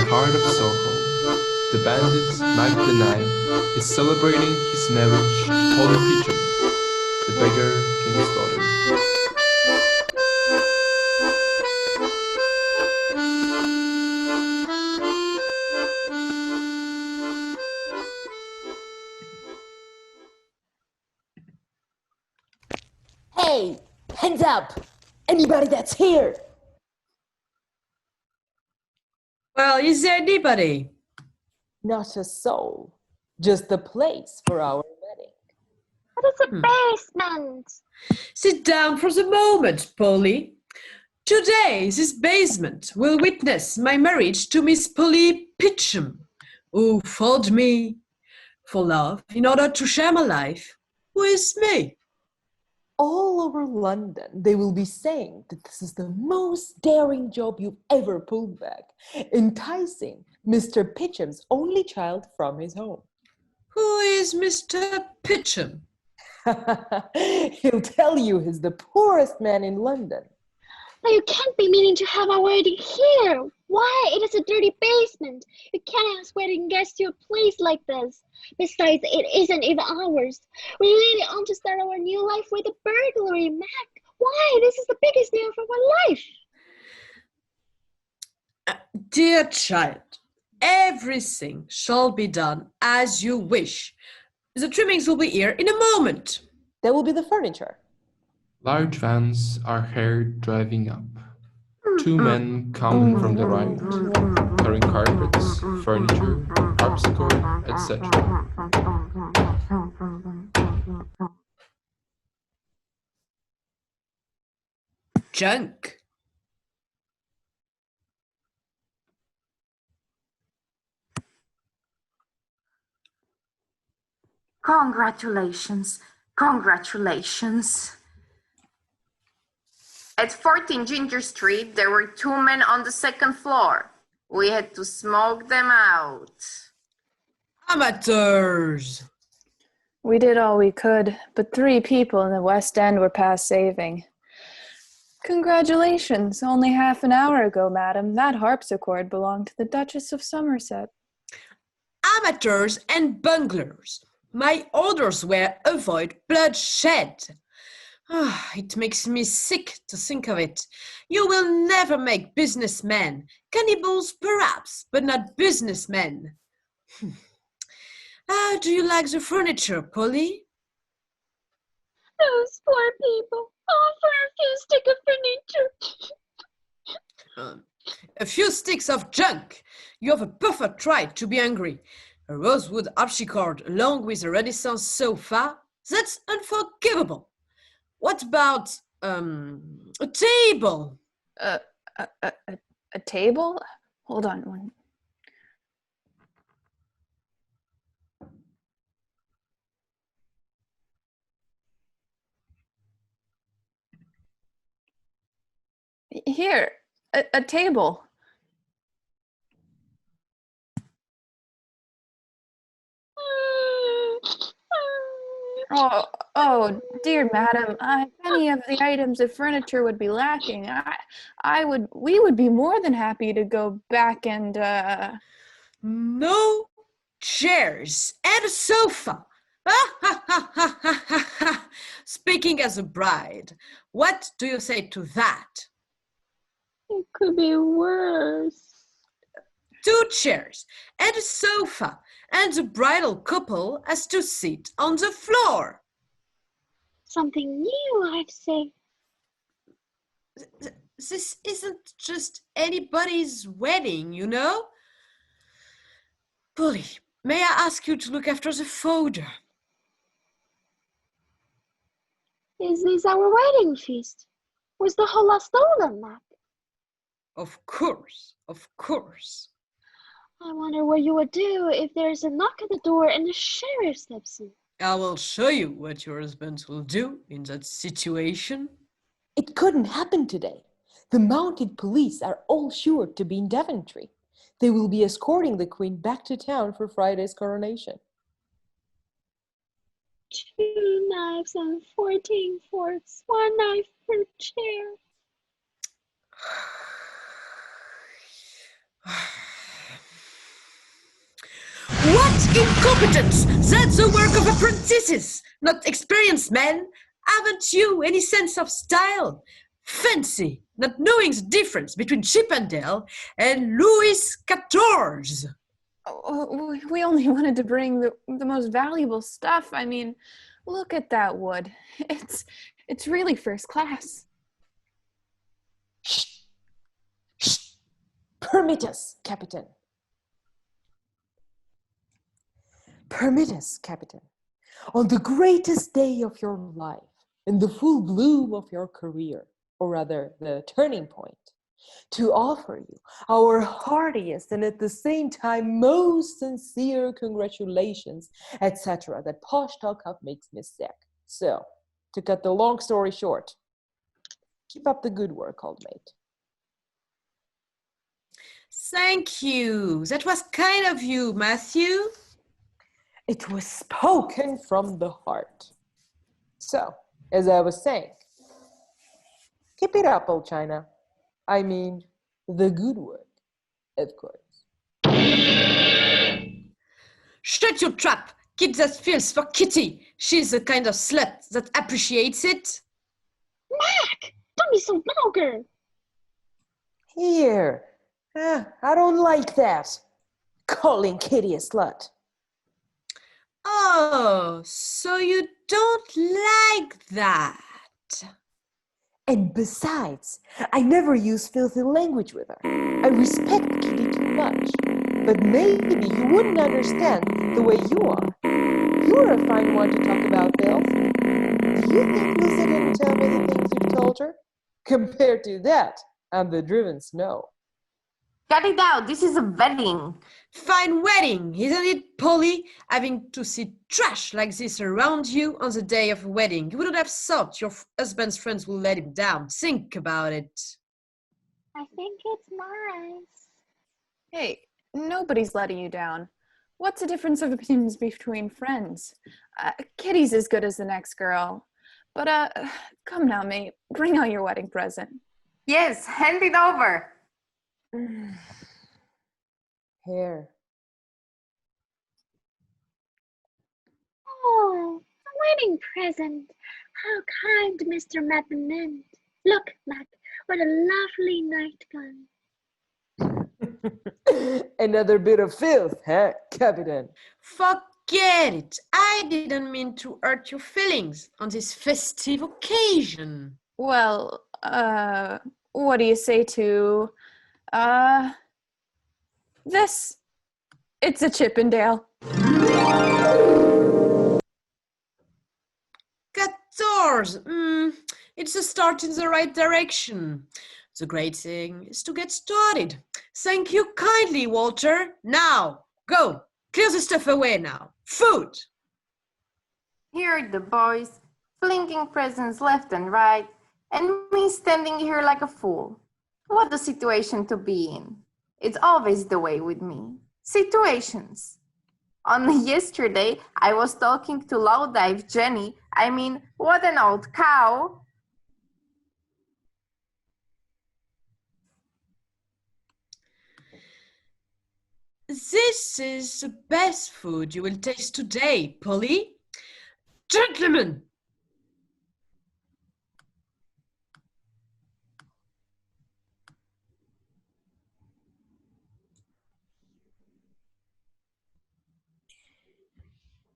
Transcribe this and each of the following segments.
heart of Soho, the bandit Mac the Knife is celebrating his marriage to Polly Peachum, the beggar king's daughter. Hey, hands up! Anybody that's here? Well, is there anybody? Not a soul. Just the place for our wedding. But it's a basement. Sit down for the moment, Polly. Today, this basement will witness my marriage to Miss Polly Peachum, who followed me for love in order to share my life with me. All over London, they will be saying that this is the most daring job you've ever pulled back, enticing Mr. Pitcham's only child from his home. Who is Mr. Peachum? He'll tell you he's the poorest man in London. But you can't be meaning to have a wedding here. Why? It is a dirty basement. You can't ask wedding guests to a place like this. Besides, it isn't even ours. We really ought to start our new life with a burglary, Mac. Why? This is the biggest day of our life. Dear child, everything shall be done as you wish. The trimmings will be here in a moment. There will be the furniture. Large vans are heard driving up. Two men come from the right, carrying carpets, furniture, harpsichord, etc. Junk. Congratulations, congratulations. At 14 Ginger Street, there were two men on the second floor. We had to smoke them out. Amateurs. We did all we could, but 3 people in the West End were past saving. Congratulations. Only half an hour ago, madam, that harpsichord belonged to the Duchess of Somerset. Amateurs and bunglers. My orders were avoid bloodshed. It makes me sick to think of it. You will never make businessmen. Cannibals, perhaps, but not businessmen. How do you like the furniture, Polly? Those poor people. Oh, for a few sticks of furniture. A few sticks of junk. You have a perfect right to be angry. A rosewood harpsichord along with a Renaissance sofa? That's unforgivable. What about a table? A table? Hold on one. Here, a table. Oh, dear madam, if any of the items of furniture would be lacking, we would be more than happy to go back and, No chairs and a sofa. Speaking as a bride, what do you say to that? It could be worse. 2 chairs and a sofa, and the bridal couple has to sit on the floor. Something new, I'd say. This isn't just anybody's wedding, you know? Polly, may I ask you to look after the folder? Is this our wedding feast? Was the whole lot stolen, Mac? Of course, of course. I wonder what you would do if there's a knock at the door and the sheriff steps in. I will show you what your husband will do in that situation. It couldn't happen today. The mounted police are all sure to be in Daventry. They will be escorting the Queen back to town for Friday's coronation. 2 knives and 14 forks, 1 knife per chair. What incompetence! That's the work of apprentices, not experienced men. Haven't you any sense of style? Fancy not knowing the difference between Chippendale and Louis XIV. Oh, we only wanted to bring the most valuable stuff. I mean, look at that wood. It's really first class. Shh! Shh! Permit us, Captain. Permit us, Captain, on the greatest day of your life, in the full bloom of your career, or rather the turning point, to offer you our heartiest and at the same time most sincere congratulations, etc. That posh talk up makes me sick. So, to cut the long story short, keep up the good work, old mate. Thank you. That was kind of you, Matthew. It was spoken from the heart. So, as I was saying, keep it up, old China. I mean, the good work, of course. Shut your trap. Keep that filth for Kitty. She's the kind of slut that appreciates it. Mac, don't be so vulgar. Here, I don't like that. Calling Kitty a slut. Oh, so you don't like that? And besides, I never use filthy language with her. I respect Kitty too much. But maybe you wouldn't understand the way you are. You're a fine one to talk about filth. Do you think Lucy didn't tell me the things you've told her? Compared to that, I'm the driven snow. Cut it out. This is a wedding. Fine wedding, isn't it, Polly? Having to see trash like this around you on the day of a wedding. You wouldn't have thought your husband's friends would let him down. Think about it. I think it's nice. Hey, nobody's letting you down. What's the difference of opinions between friends? Kitty's as good as the next girl. But, come now, mate. Bring out your wedding present. Yes, hand it over. Here. Oh, a wedding present. How kind Mr. Madden meant. Look, Mac, what a lovely nightgown. Another bit of filth, huh, Captain? Forget it. I didn't mean to hurt your feelings on this festive occasion. Well, what do you say to, this? It's a Chippendale. 14. It's a start in the right direction. The great thing is to get started. Thank you kindly, Walter. Now, go. Clear the stuff away now. Food. Here are the boys, flinging presents left and right, and me standing here like a fool. What a situation to be in. It's always the way with me. Situations. Only yesterday, I was talking to Lowdive Jenny. I mean, what an old cow. This is the best food you will taste today, Polly. Gentlemen.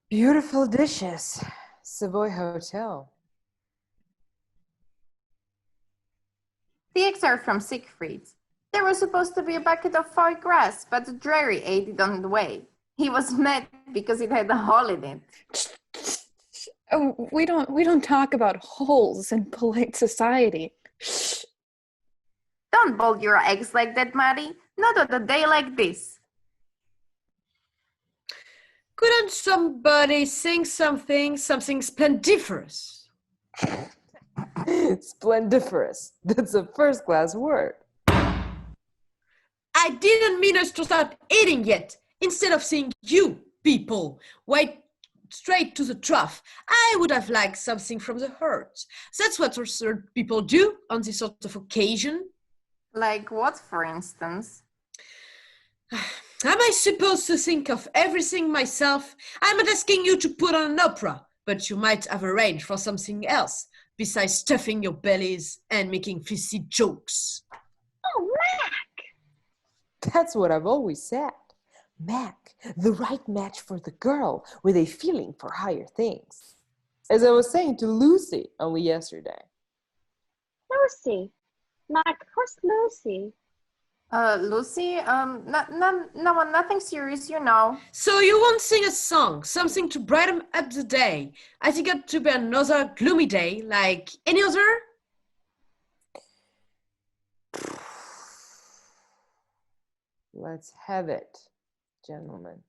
Beautiful dishes. Savoy Hotel. The eggs are from Siegfried's. There was supposed to be a bucket of foie gras, but the Drary ate it on the way. He was mad because it had a hole in it. Oh, we don't talk about holes in polite society. Don't bolt your eggs like that, Maddie. Not on a day like this. Couldn't somebody sing something splendiferous? Splendiferous. That's a first-class word. I didn't mean us to start eating yet. Instead of saying you people wait straight to the trough, I would have liked something from the heart. That's what certain people do on this sort of occasion. Like what, for instance? Am I supposed to think of everything myself? I'm not asking you to put on an opera, but you might have arranged for something else besides stuffing your bellies and making fishy jokes. Oh, Mac! That's what I've always said. Mac, the right match for the girl with a feeling for higher things. As I was saying to Lucy only yesterday. Lucy. Mac, who's Lucy? Lucy, nothing serious, you know. So you won't sing a song, something to brighten up the day. I think it to be another gloomy day, like any other? Let's have it, gentlemen.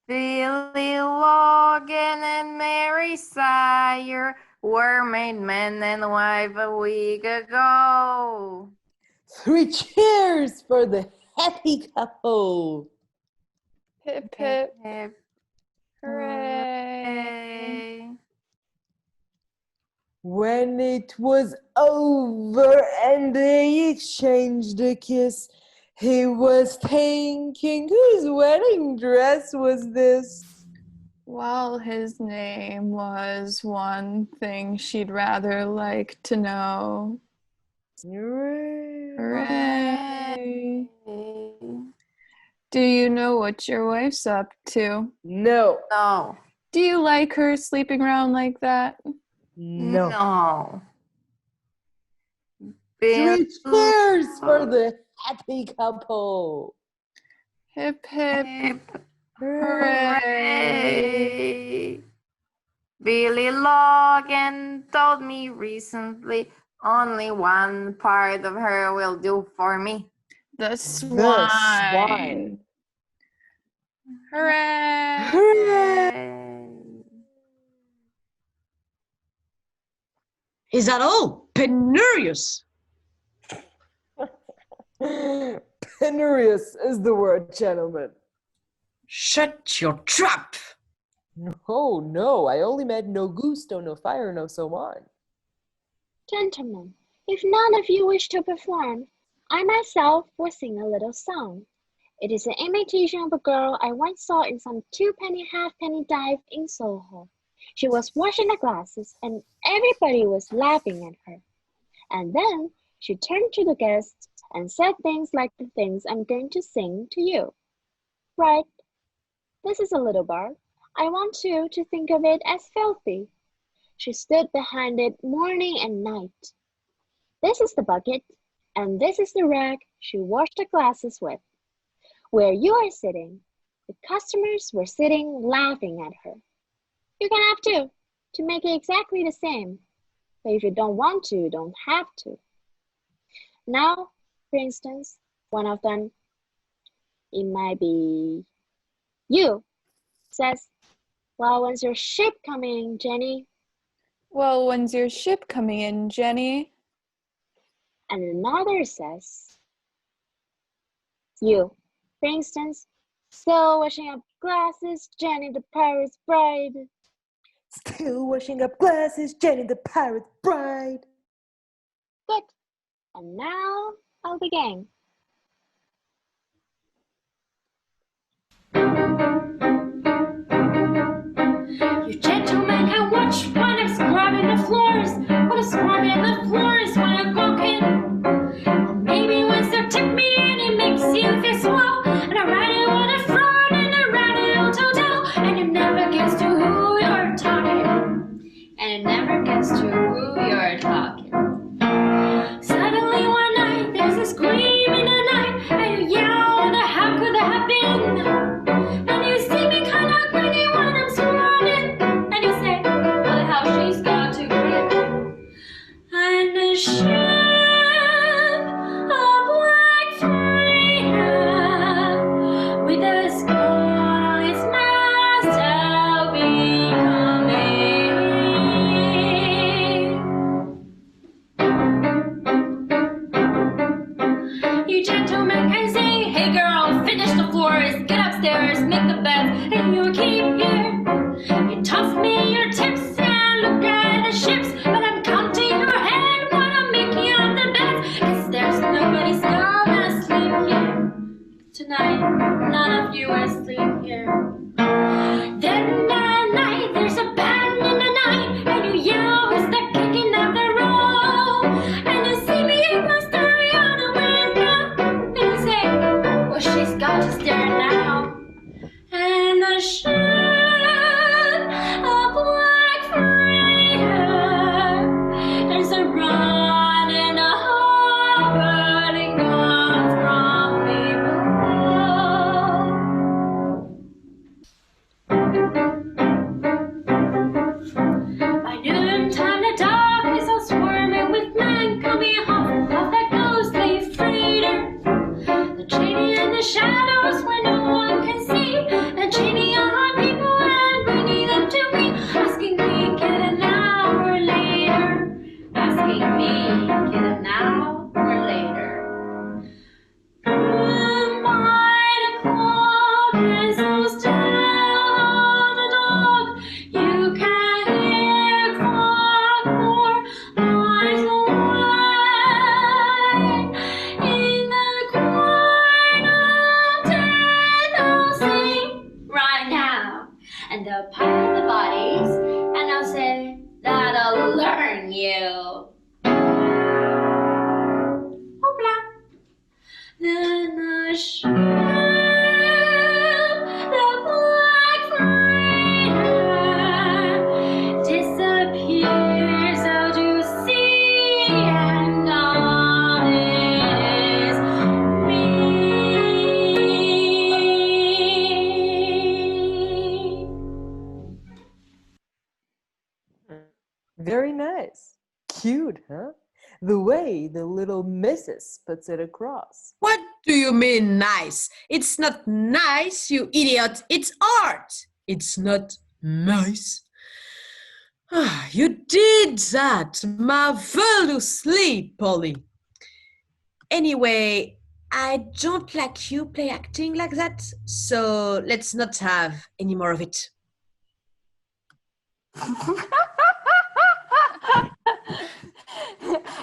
Billy Logan and Mary Sire were made man and wife a week ago. 3 cheers for the happy couple. Hip hip. Hip, Hooray. When it was over and they exchanged a kiss, he was thinking, whose wedding dress was this? Well, his name was one thing she'd rather like to know. Hooray. Hooray. Do you know what your wife's up to? No. No. Do you like her sleeping around like that? No. No. 3 cheers for the happy couple. Hip hip. Hip, Hooray. hooray. Billy Logan told me recently only one part of her will do for me. The The swine. swine. Hooray. Hooray. Is that all? Penurious! Penurious is the word, gentlemen. Shut your trap! Oh, no, I only meant no gusto, no fire, no so on. Gentlemen, if none of you wish to perform, I myself will sing a little song. It is an imitation of a girl I once saw in some two-penny halfpenny dive in Soho. She was washing the glasses and everybody was laughing at her. And then she turned to the guests and said things like the things I'm going to sing to you. Right, this is a little bar. I want you to think of it as filthy. She stood behind it morning and night. This is the bucket, and this is the rag she washed the glasses with. Where you are sitting, the customers were sitting laughing at her. You can have to make it exactly the same. But if you don't want to, you don't have to. Now, for instance, one of them, it might be you, says, well, when's your ship coming, Jenny? Well, when's your ship coming in, Jenny? And another says, you, for instance, still washing up glasses, Jenny the pirate's bride. Still washing up glasses, Jenny the pirate's bride. Good. And now I'll begin. You gentlemen can watch when I'm scrubbing the floors. When I'm scrubbing the floors when I'm walking. Or maybe once they tip me and it makes you feel swell. And I ride it on the front and I ride it on hotel. And it never gets to who you're talking. And it never gets to who you're talking. Suddenly one night there's a scream Very nice. Cute, huh? The way the little missus puts it across. What do you mean nice? It's not nice, you idiot. It's art. It's not nice. Ah, you did that marvelously, Polly. Anyway, I don't like you play acting like that, so let's not have any more of it.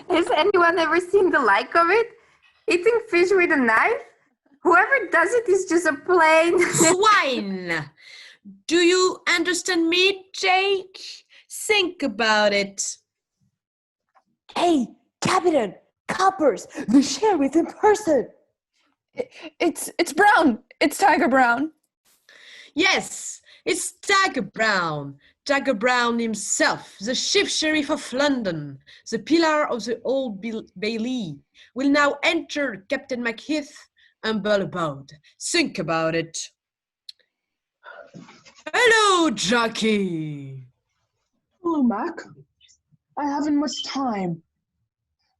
Has anyone ever seen the like of it? Eating fish with a knife? Whoever does it is just a plain... Swine! Do you understand me, Jake? Think about it. Hey, Captain! Coppers! The sheriff in person! It's Brown. It's Tiger Brown. Yes, it's Dagger Brown. Dagger Brown himself, the chief sheriff of London, the pillar of the Old Bailey, will now enter Captain Macheath's humble abode. Think about it. Hello, Jackie. Hello, Mac. I haven't much time.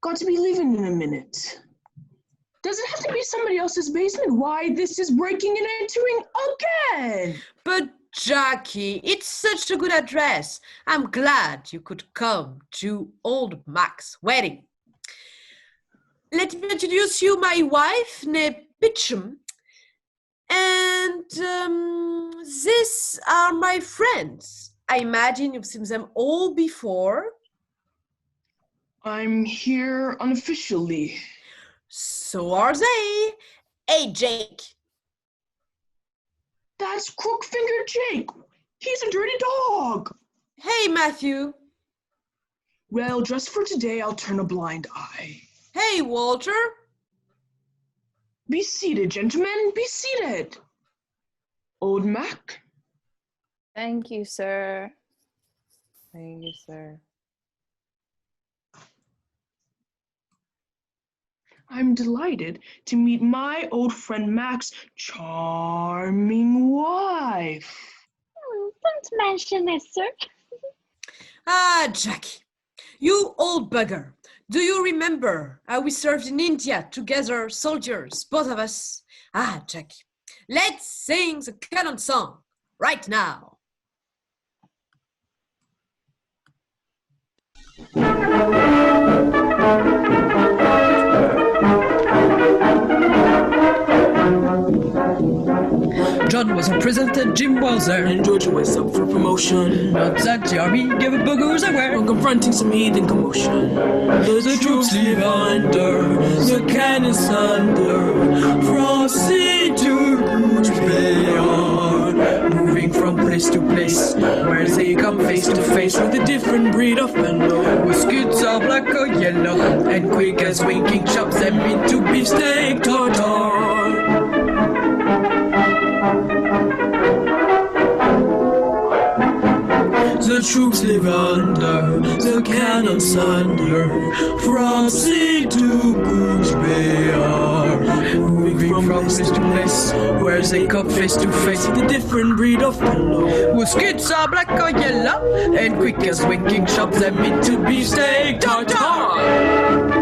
Got to be leaving in a minute. Does it have to be somebody else's basement? Why, this is breaking and entering again! But Jackie, it's such a good address. I'm glad you could come to old Mac's wedding. Let me introduce you my wife, named Pitcham. And these are my friends. I imagine you've seen them all before. I'm here unofficially. So are they. Hey, Jake. That's Crook-Fingered Jake. He's a dirty dog. Hey, Matthew. Well, just for today, I'll turn a blind eye. Hey, Walter. Be seated, gentlemen. Be seated. Old Mac. Thank you, sir. Thank you, sir. I'm delighted to meet my old friend Mac's charming wife. Don't mention it, sir. Ah, Jackie, you old bugger. Do you remember how we served in India together, soldiers, both of us? Ah, Jackie, let's sing the canon song right now. John was imprisoned and Jim was there. And George was up for promotion. Not that the army gave a boogers away. While confronting some heathen commotion. The troops leave under, the cannons thunder. From sea to Gooch they are moving from place to place, where they come face to face with a different breed of fellow. With skits are black or yellow, And quick as winking chops them into beefsteak tartare. The troops live under, the cannons thunder. From sea to Gooch they are moving from place to place, where they come face to face with a different breed of fellow. with skits are black or yellow, And quick as winking chops them into beefsteak tartare.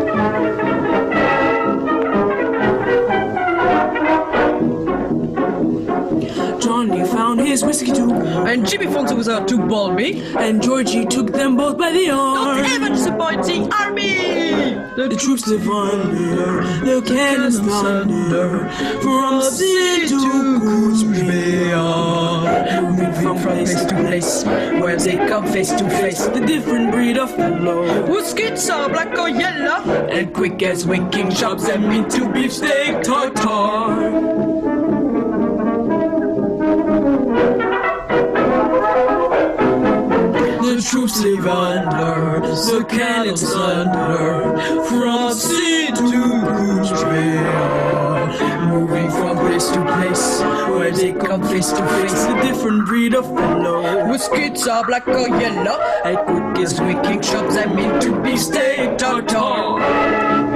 Johnny found his whiskey too, and Jimmy Fonzo was out to ball me. and Georgie took them both by the arm. Don't ever disappoint the army! The troops live under, the cannons thunder. From sea to Gooch they are moving from place to place, where they come face to face with a different breed of fellow. With skits are black or yellow, And quick as winking chops them into beefsteak tartare. The troops live under, the cannons thunder. From sea to Gooch they are moving from place to place, where they come face to face with a different breed of fellow. with skits are black or yellow, And quick as winking chops them into beefsteak tartare.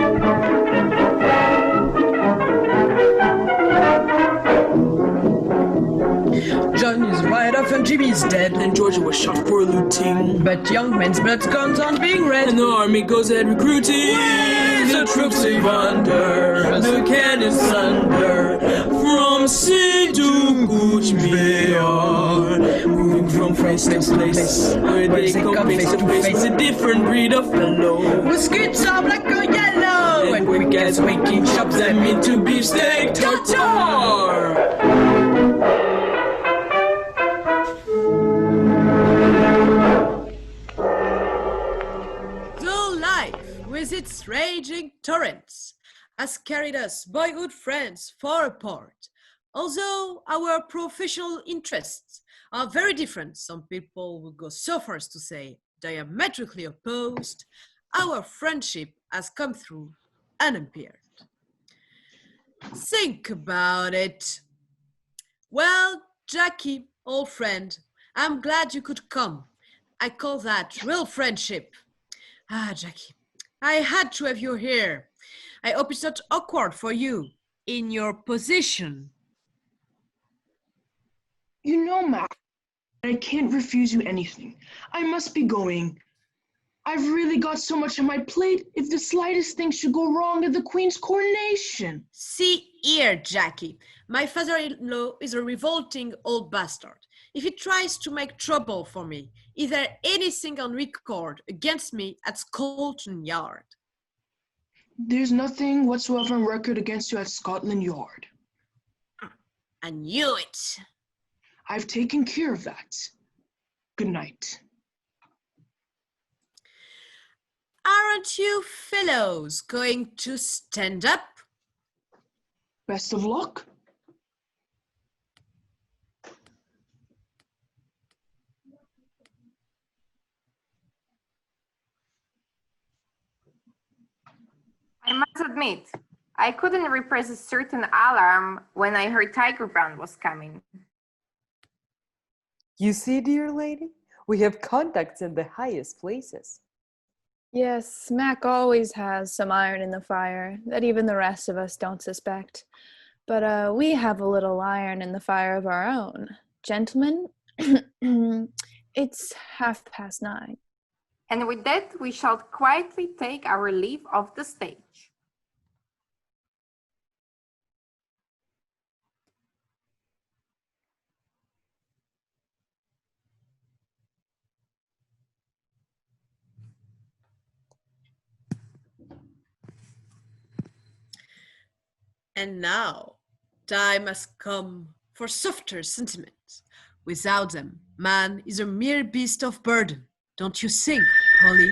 John is right off and Jimmy's dead. And Georgia was shot for looting. But young men's blood comes on being red. And the army goes ahead recruiting. The troops they wander, the cannons thunder. From sea to Kuchbear, moving from place to place, where they come face to face, a different breed of fellow. Muskets are black or yellow. And quick as waking chops them into beefsteak tartare. Though life, with its raging torrents, has carried us, boyhood friends, far apart, although our professional interests are very different, some people would go so far as to say diametrically opposed, our friendship has come through unimpaired. Think about it. Well, Jackie, old friend, I'm glad you could come. I call that real friendship. Ah, Jackie, I had to have you here. I hope it's not awkward for you in your position. You know, Mac, I can't refuse you anything. I must be going. I've really got so much on my plate if the slightest thing should go wrong at the Queen's coronation. See here, Jackie. My father-in-law is a revolting old bastard. If he tries to make trouble for me, is there anything on record against me at Scotland Yard? There's nothing whatsoever on record against you at Scotland Yard. I knew it. I've taken care of that. Good night. Aren't you fellows going to stand up? Best of luck. I must admit, I couldn't repress a certain alarm when I heard Tiger Brown was coming. You see, dear lady, we have contacts in the highest places. Yes, Mac always has some iron in the fire that even the rest of us don't suspect. But we have a little iron in the fire of our own. Gentlemen, it's 9:30. And with that, we shall quietly take our leave of the stage. And now, time has come for softer sentiments. Without them, man is a mere beast of burden. Don't you think, Polly?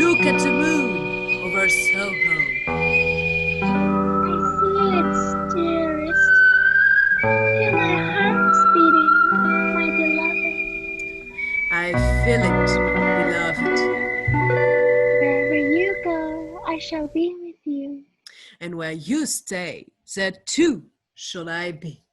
Look at the moon over Soho. I see it, dearest. Feel my heart beating, my beloved. I feel it, beloved. Wherever you go, I shall be with you. And where you stay, there too shall I be.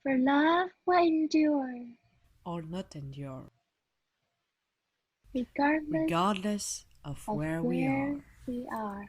For love will endure, Or not endure, regardless regardless of where we are. we are.